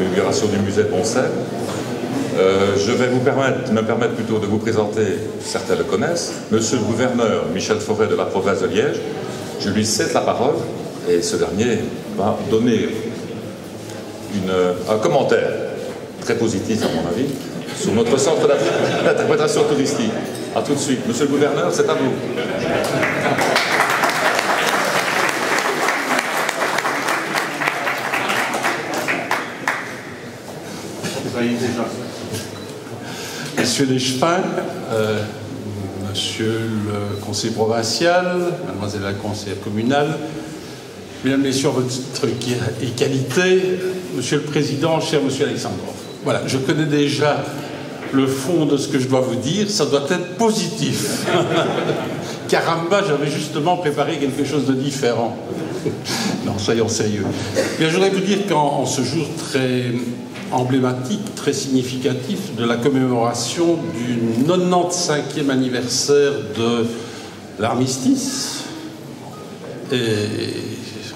l'inauguration du musée de Poncet. Je vais me permettre plutôt de vous présenter, certains le connaissent, Monsieur le gouverneur Michel Forêt de la province de Liège. Je lui cède la parole et ce dernier va donner un commentaire très positif, à mon avis, sur notre centre d'interprétation touristique. A tout de suite. Monsieur le gouverneur, c'est à vous. Monsieur Lechepin, Monsieur le conseiller provincial, Mademoiselle la conseillère communale, Mesdames, Messieurs, votre titre et qualité, Monsieur le Président, cher Monsieur Alexandrov. Voilà, je connais déjà le fond de ce que je dois vous dire, ça doit être positif. Caramba, j'avais justement préparé quelque chose de différent. Non, soyons sérieux. Bien, je voudrais vous dire qu'en ce jour très emblématique, très significatif de la commémoration du 95e anniversaire de l'armistice, et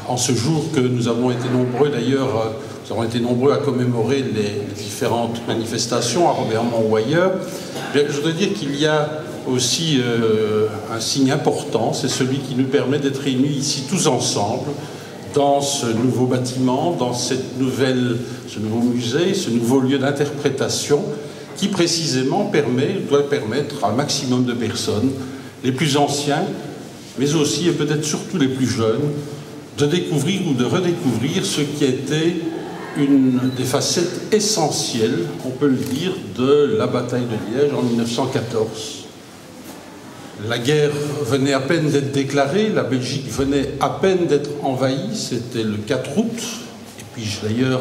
en ce jour que nous avons été nombreux d'ailleurs, nous avons été nombreux à commémorer les différentes manifestations à Robermont ou ailleurs, je voudrais dire qu'il y a aussi un signe important, c'est celui qui nous permet d'être réunis ici tous ensemble dans ce nouveau bâtiment, dans ce nouveau musée, ce nouveau lieu d'interprétation qui précisément doit permettre à un maximum de personnes, les plus anciens, mais aussi et peut-être surtout les plus jeunes, de découvrir ou de redécouvrir ce qui a été une des facettes essentielles, on peut le dire, de la bataille de Liège en 1914. La guerre venait à peine d'être déclarée, la Belgique venait à peine d'être envahie, c'était le 4 août. Et puis d'ailleurs,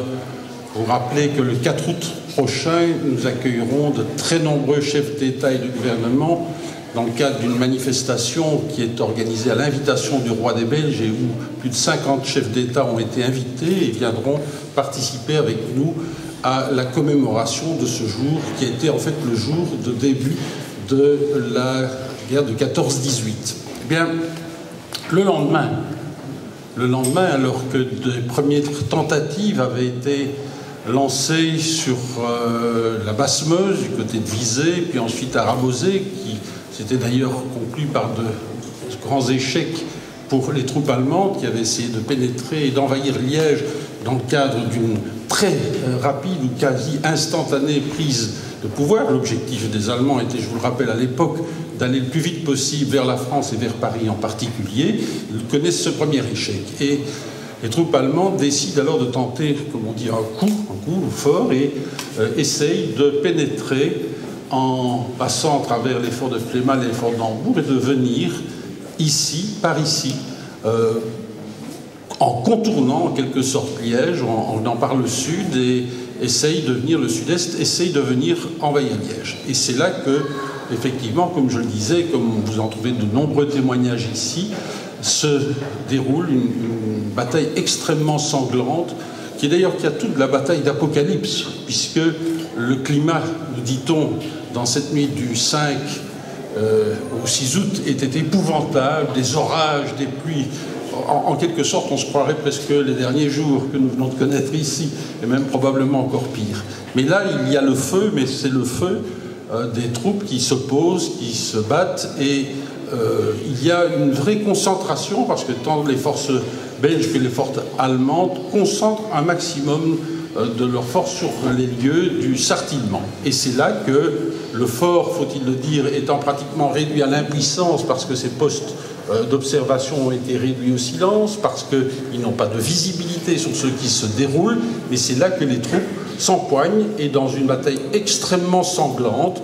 vous rappelez que le 4 août prochain, nous accueillerons de très nombreux chefs d'État et de gouvernement dans le cadre d'une manifestation qui est organisée à l'invitation du roi des Belges et où plus de 50 chefs d'État ont été invités et viendront participer avec nous à la commémoration de ce jour qui a été en fait le jour de début de la guerre de 14-18. Eh bien, le lendemain, alors que des premières tentatives avaient été lancées sur la Basse-Meuse, du côté de Visé, puis ensuite à Rabosé, qui s'était d'ailleurs conclu par de grands échecs pour les troupes allemandes qui avaient essayé de pénétrer et d'envahir Liège dans le cadre d'une très rapide ou quasi instantanée prise de pouvoir. L'objectif des Allemands était, je vous le rappelle à l'époque, d'aller le plus vite possible vers la France et vers Paris en particulier. Ils connaissent ce premier échec. Et les troupes allemandes décident alors de tenter, comme on dit, un coup fort et essayent de pénétrer en passant à travers les forts de Flémal et les forts d'Hambourg et de venir ici, par ici, en contournant en quelque sorte Liège, en venant par le sud et essaye de venir, le sud-est, essaye de venir envahir Liège. Et c'est là que, effectivement, comme je le disais, comme vous en trouvez de nombreux témoignages ici, se déroule une bataille extrêmement sanglante, qui est d'ailleurs a toute la bataille d'Apocalypse, puisque le climat, nous dit-on, dans cette nuit du 5 au 6 août, était épouvantable, des orages, des pluies. En quelque sorte, on se croirait presque les derniers jours que nous venons de connaître ici, et même probablement encore pire. Mais là, il y a le feu, mais c'est le feu des troupes qui s'opposent, qui se battent, et il y a une vraie concentration, parce que tant les forces belges que les forces allemandes concentrent un maximum de leurs forces sur les lieux du Sartillement. Et c'est là que le fort, faut-il le dire, étant pratiquement réduit à l'impuissance, parce que ces postes d'observation ont été réduits au silence, parce qu'ils n'ont pas de visibilité sur ce qui se déroule, mais c'est là que les troupes s'empoignent, et dans une bataille extrêmement sanglante,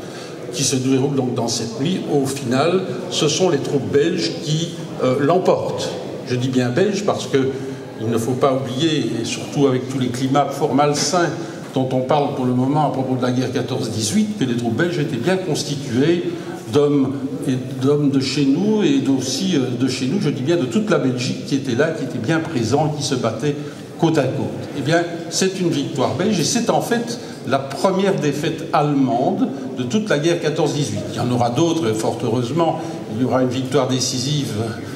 qui se déroule donc dans cette nuit, au final, ce sont les troupes belges qui l'emportent. Je dis bien belges parce qu'il ne faut pas oublier, et surtout avec tous les climats fort malsains dont on parle pour le moment à propos de la guerre 14-18, que les troupes belges étaient bien constituées d'hommes de chez nous et aussi de chez nous, je dis bien de toute la Belgique qui était là, qui était bien présent, qui se battait côte à côte. Eh bien, c'est une victoire belge et c'est en fait la première défaite allemande de toute la guerre 14-18. Il y en aura d'autres, fort heureusement. Il y aura une victoire décisive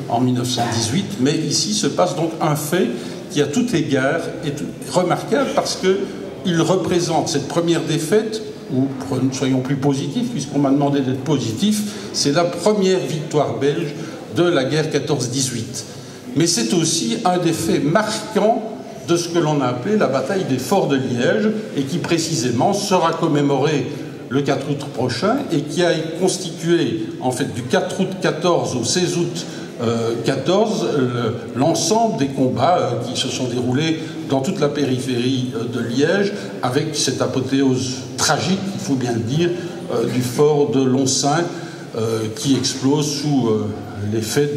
en 1918, mais ici se passe donc un fait qui, à tout égard, est remarquable parce que il représente cette première défaite, ou soyons plus positifs, puisqu'on m'a demandé d'être positif, c'est la première victoire belge de la guerre 14-18. Mais c'est aussi un des faits marquants de ce que l'on a appelé la bataille des forts de Liège, et qui précisément sera commémorée le 4 août prochain, et qui a constitué, en fait, du 4 août 14 au 16 août 14, l'ensemble des combats qui se sont déroulés dans toute la périphérie de Liège, avec cette apothéose tragique, il faut bien le dire, du fort de Lonsin, qui explose sous l'effet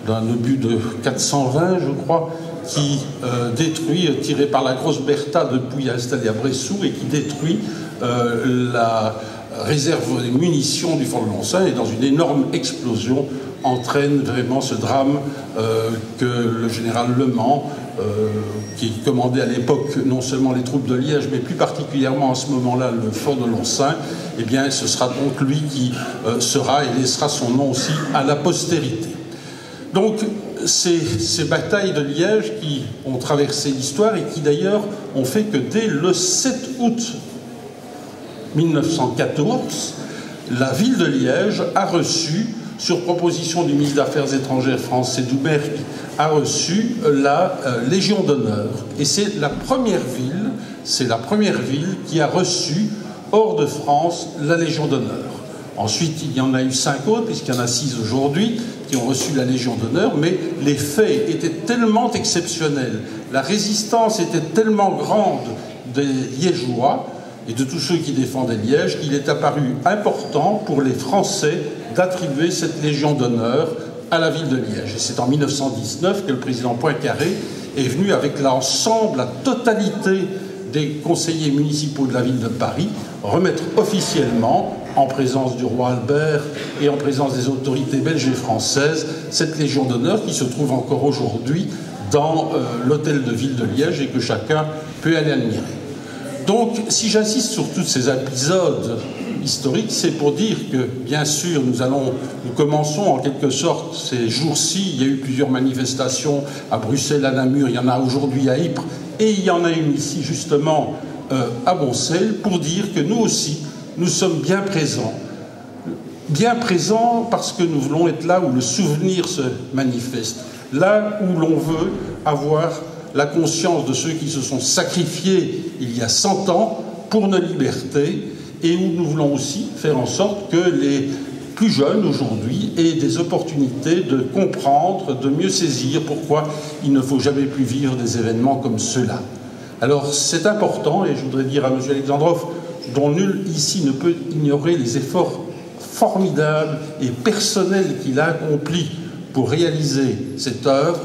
d'un obus de 420, je crois, qui détruit, tiré par la grosse Bertha depuis installée à Bressou, et qui détruit la réserve des munitions du fort de Lonsin, et dans une énorme explosion entraîne vraiment ce drame que le général Le Mans, qui commandait à l'époque non seulement les troupes de Liège, mais plus particulièrement à ce moment-là le fort de Lonsin, eh bien ce sera donc lui qui sera et laissera son nom aussi à la postérité. Donc ces batailles de Liège qui ont traversé l'histoire et qui d'ailleurs ont fait que dès le 7 août 1914, la ville de Liège a reçu, sur proposition du ministre des Affaires étrangères français Doumerc, a reçu la Légion d'honneur. Et c'est la première ville qui a reçu, hors de France, la Légion d'honneur. Ensuite, il y en a eu 5 autres, puisqu'il y en a 6 aujourd'hui, qui ont reçu la Légion d'honneur, mais les faits étaient tellement exceptionnels, la résistance était tellement grande des Liégeois et de tous ceux qui défendaient Liège, qu'il est apparu important pour les Français d'attribuer cette Légion d'honneur à la ville de Liège. Et c'est en 1919 que le président Poincaré est venu avec l'ensemble, la totalité des conseillers municipaux de la ville de Paris, remettre officiellement, en présence du roi Albert et en présence des autorités belges et françaises, cette Légion d'honneur qui se trouve encore aujourd'hui dans l'hôtel de ville de Liège et que chacun peut aller admirer. Donc, si j'insiste sur tous ces épisodes historiques, c'est pour dire que, bien sûr, nous commençons en quelque sorte ces jours-ci. Il y a eu plusieurs manifestations à Bruxelles, à Namur, il y en a aujourd'hui à Ypres, et il y en a une ici, justement, à Boncel, pour dire que nous aussi, nous sommes bien présents parce que nous voulons être là où le souvenir se manifeste, là où l'on veut avoir la conscience de ceux qui se sont sacrifiés il y a 100 ans pour nos libertés, et où nous voulons aussi faire en sorte que les plus jeunes aujourd'hui aient des opportunités de comprendre, de mieux saisir pourquoi il ne faut jamais plus vivre des événements comme ceux-là. Alors c'est important, et je voudrais dire à M. Alexandrov, dont nul ici ne peut ignorer les efforts formidables et personnels qu'il a accomplis pour réaliser cette œuvre,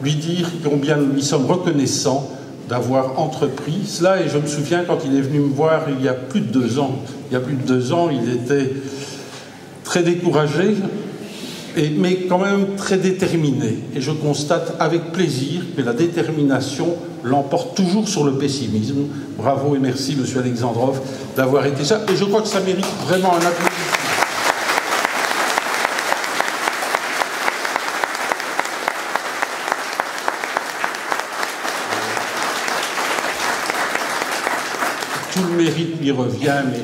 lui dire combien nous lui sommes reconnaissants d'avoir entrepris cela. Et je me souviens, quand il est venu me voir il y a plus de 2 ans, il était très découragé, mais quand même très déterminé. Et je constate avec plaisir que la détermination l'emporte toujours sur le pessimisme. Bravo et merci, M. Alexandrov, d'avoir été ça. Et je crois que ça mérite vraiment un applaudissement. Tout le mérite lui revient, mais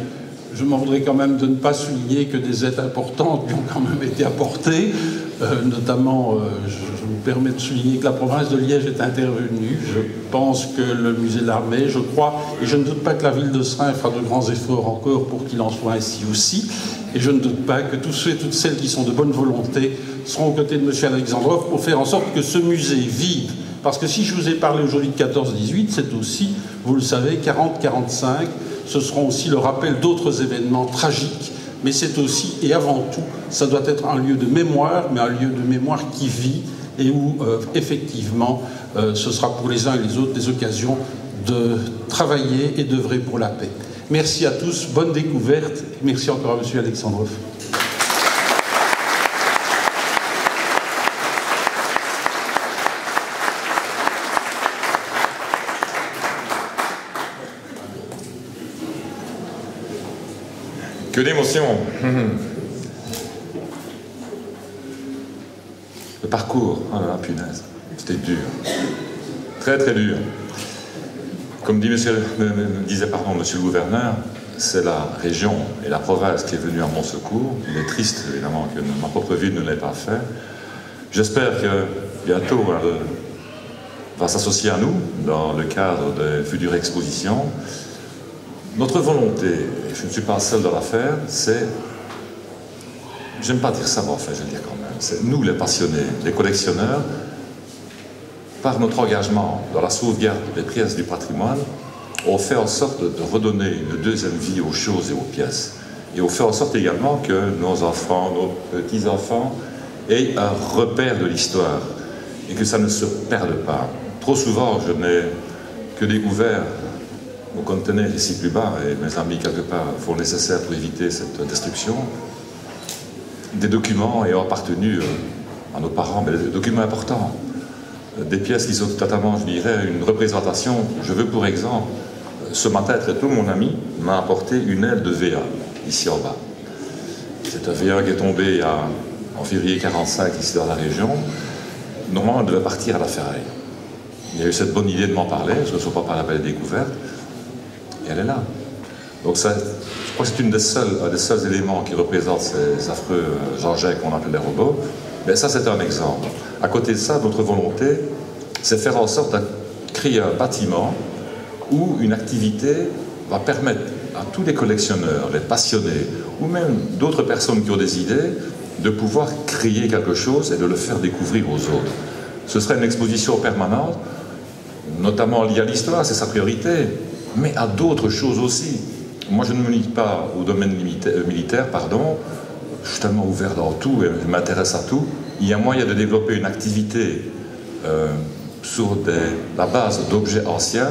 je m'en voudrais quand même de ne pas souligner que des aides importantes lui ont quand même été apportées. Notamment, je me permets de souligner que la province de Liège est intervenue. Je pense que le musée de l'Armée, je crois, et je ne doute pas que la ville de Seraing fera de grands efforts encore pour qu'il en soit ainsi aussi. Et je ne doute pas que tous ceux et toutes celles qui sont de bonne volonté seront aux côtés de M. Alexandrov pour faire en sorte que ce musée vive. Parce que si je vous ai parlé aujourd'hui de 14-18, c'est aussi, vous le savez, 40-45, ce seront aussi le rappel d'autres événements tragiques, mais c'est aussi, et avant tout, ça doit être un lieu de mémoire, mais un lieu de mémoire qui vit, et où, effectivement, ce sera pour les uns et les autres des occasions de travailler et d'œuvrer pour la paix. Merci à tous, bonne découverte, merci encore à M. Alexandrov. Que d'émotion. Le parcours, oh là là, punaise, c'était dur. Très très dur. Comme disait monsieur le gouverneur, c'est la région et la province qui est venue à mon secours. Il est triste, évidemment, que ma propre ville ne l'ait pas fait. J'espère que bientôt, elle va s'associer à nous dans le cadre des futures expositions. Notre volonté, et je ne suis pas seul dans l'affaire, c'est, j'aime pas dire ça, mais enfin, je vais le dire quand même, c'est nous les passionnés, les collectionneurs, par notre engagement dans la sauvegarde des pièces du patrimoine, on fait en sorte de redonner une deuxième vie aux choses et aux pièces. Et on fait en sorte également que nos enfants, nos petits-enfants aient un repère de l'histoire et que ça ne se perde pas. Trop souvent, je n'ai que découvert au conteneur ici plus bas, et mes amis quelque part font le nécessaire pour éviter cette destruction, des documents ayant appartenu à nos parents, mais des documents importants. Des pièces qui sont totalement, je dirais, une représentation. Je veux pour exemple, ce matin, très tôt, mon ami m'a apporté une aile de VA, ici en bas. C'est un VA qui est tombé en février 1945, ici dans la région. Normalement, elle devait partir à la ferraille. Il y a eu cette bonne idée de m'en parler, je ne sais pas par la belle découverte, et elle est là. Donc ça, je crois que c'est un des seuls éléments qui représente ces affreux engins qu'on appelle les robots. Mais ça, c'est un exemple. À côté de ça, notre volonté, c'est faire en sorte de créer un bâtiment où une activité va permettre à tous les collectionneurs, les passionnés, ou même d'autres personnes qui ont des idées, de pouvoir créer quelque chose et de le faire découvrir aux autres. Ce serait une exposition permanente, notamment liée à l'histoire, c'est sa priorité, mais à d'autres choses aussi. Moi, je ne me limite pas au domaine militaire, je suis tellement ouvert dans tout et je m'intéresse à tout. Il y a moyen de développer une activité sur la base d'objets anciens,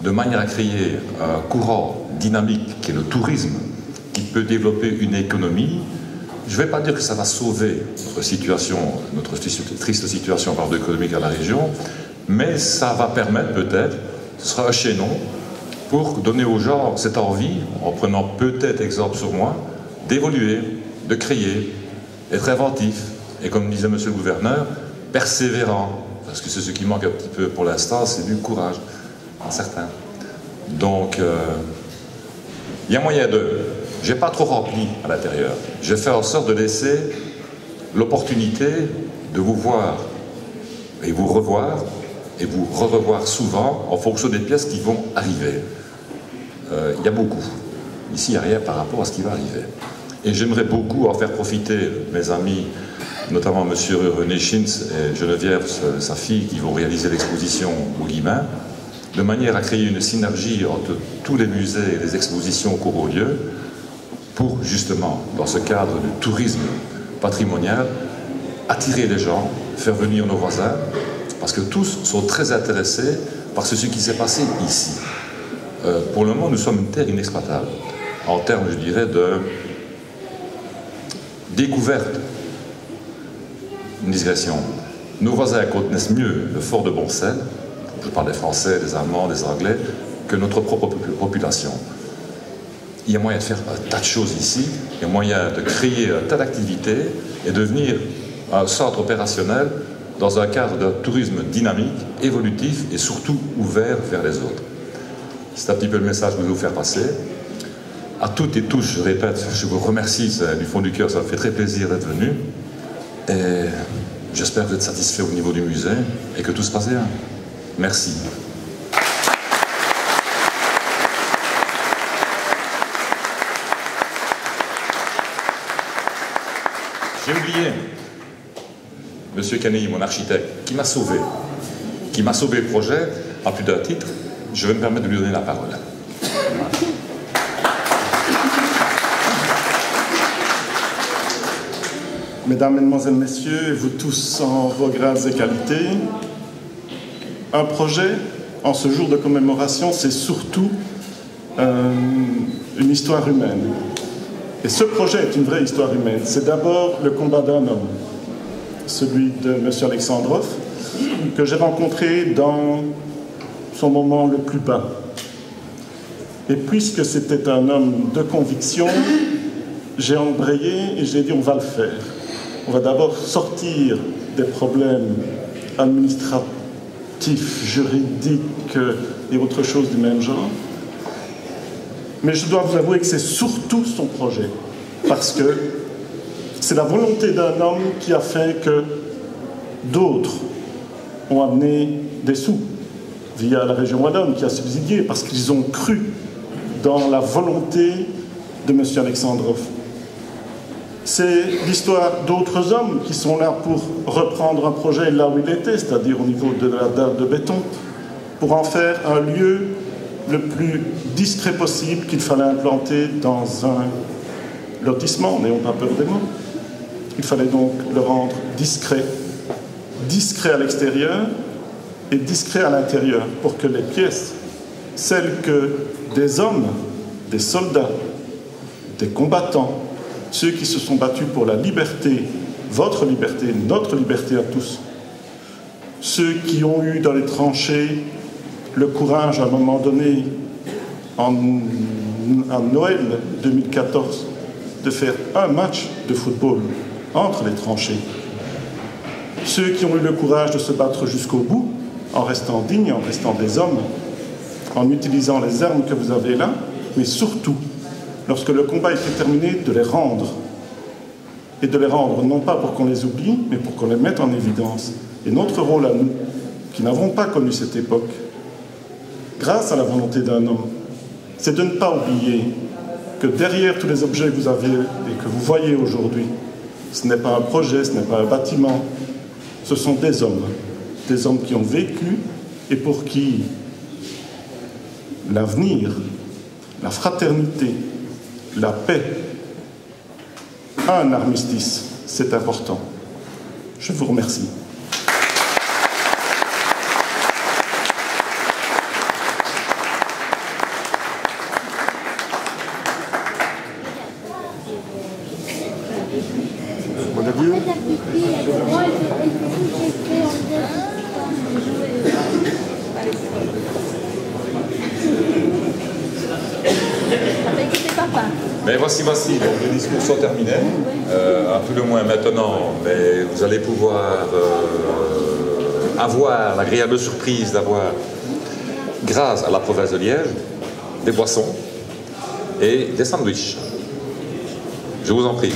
de manière à créer un courant dynamique qui est le tourisme, qui peut développer une économie. Je ne vais pas dire que ça va sauver notre triste situation économique à la région, mais ça va permettre peut-être, ce sera un chaînon, pour donner aux gens cette envie, en prenant peut-être exemple sur moi, d'évoluer, de créer, d'être inventif, et comme disait monsieur le gouverneur, persévérant, parce que c'est ce qui manque un petit peu pour l'instant, c'est du courage, en certains. Donc, il y a moyen de... Je n'ai pas trop rempli à l'intérieur. Je fais en sorte de laisser l'opportunité de vous voir et vous revoir et vous revoir souvent en fonction des pièces qui vont arriver. Il y a beaucoup. Ici, il n'y a rien par rapport à ce qui va arriver. Et j'aimerais beaucoup en faire profiter mes amis, notamment M. René Schintz et Geneviève, sa fille, qui vont réaliser l'exposition au Guillemin, de manière à créer une synergie entre tous les musées et les expositions qui auront lieu, pour justement, dans ce cadre du tourisme patrimonial, attirer les gens, faire venir nos voisins, parce que tous sont très intéressés par ce qui s'est passé ici. Pour le moment, nous sommes une terre inexploitable, en termes, je dirais, de découverte, une digression. Nos voisins connaissent mieux le fort de Boncel, je parle des Français, des Allemands, des Anglais, que notre propre population. Il y a moyen de faire un tas de choses ici, il y a moyen de créer un tas d'activités et de devenir un centre opérationnel dans un cadre de tourisme dynamique, évolutif et surtout ouvert vers les autres. C'est un petit peu le message que je veux vous faire passer. À toutes et tous, je répète, je vous remercie du fond du cœur, ça me fait très plaisir d'être venu. Et j'espère que vous êtes satisfait au niveau du musée et que tout se passe bien. Merci. J'ai oublié M. Canilly, mon architecte, qui m'a sauvé le projet, à plus d'un titre. Je vais me permettre de lui donner la parole. Mesdames, Mesdemoiselles, Messieurs, et vous tous en vos grades et qualités, un projet, en ce jour de commémoration, c'est surtout une histoire humaine. Et ce projet est une vraie histoire humaine. C'est d'abord le combat d'un homme, celui de M. Alexandrov, que j'ai rencontré dans son moment le plus bas. Et puisque c'était un homme de conviction, j'ai embrayé et j'ai dit on va le faire. On va d'abord sortir des problèmes administratifs collectif, juridique et autre chose du même genre. Mais je dois vous avouer que c'est surtout son projet, parce que c'est la volonté d'un homme qui a fait que d'autres ont amené des sous via la région Wallonne qui a subsidié, parce qu'ils ont cru dans la volonté de M. Alexandrov. C'est l'histoire d'autres hommes qui sont là pour reprendre un projet là où il était, c'est-à-dire au niveau de la dalle de béton, pour en faire un lieu le plus discret possible qu'il fallait implanter dans un lotissement, n'ayons pas peur des mots. Il fallait donc le rendre discret, discret à l'extérieur et discret à l'intérieur, pour que les pièces, celles que des hommes, des soldats, des combattants, ceux qui se sont battus pour la liberté, votre liberté, notre liberté à tous, ceux qui ont eu dans les tranchées le courage à un moment donné, en Noël 2014, de faire un match de football entre les tranchées. Ceux qui ont eu le courage de se battre jusqu'au bout, en restant dignes, en restant des hommes, en utilisant les armes que vous avez là, mais surtout, lorsque le combat était terminé, de les rendre. Et de les rendre non pas pour qu'on les oublie, mais pour qu'on les mette en évidence. Et notre rôle à nous, qui n'avons pas connu cette époque, grâce à la volonté d'un homme, c'est de ne pas oublier que derrière tous les objets que vous avez et que vous voyez aujourd'hui, ce n'est pas un projet, ce n'est pas un bâtiment, ce sont des hommes qui ont vécu et pour qui l'avenir, la fraternité, la paix, un armistice, c'est important. Je vous remercie. Mon avis. Mais voici, donc, les discours sont terminés, un peu le moins maintenant, mais vous allez pouvoir avoir l'agréable surprise d'avoir, grâce à la province de Liège, des boissons et des sandwichs. Je vous en prie.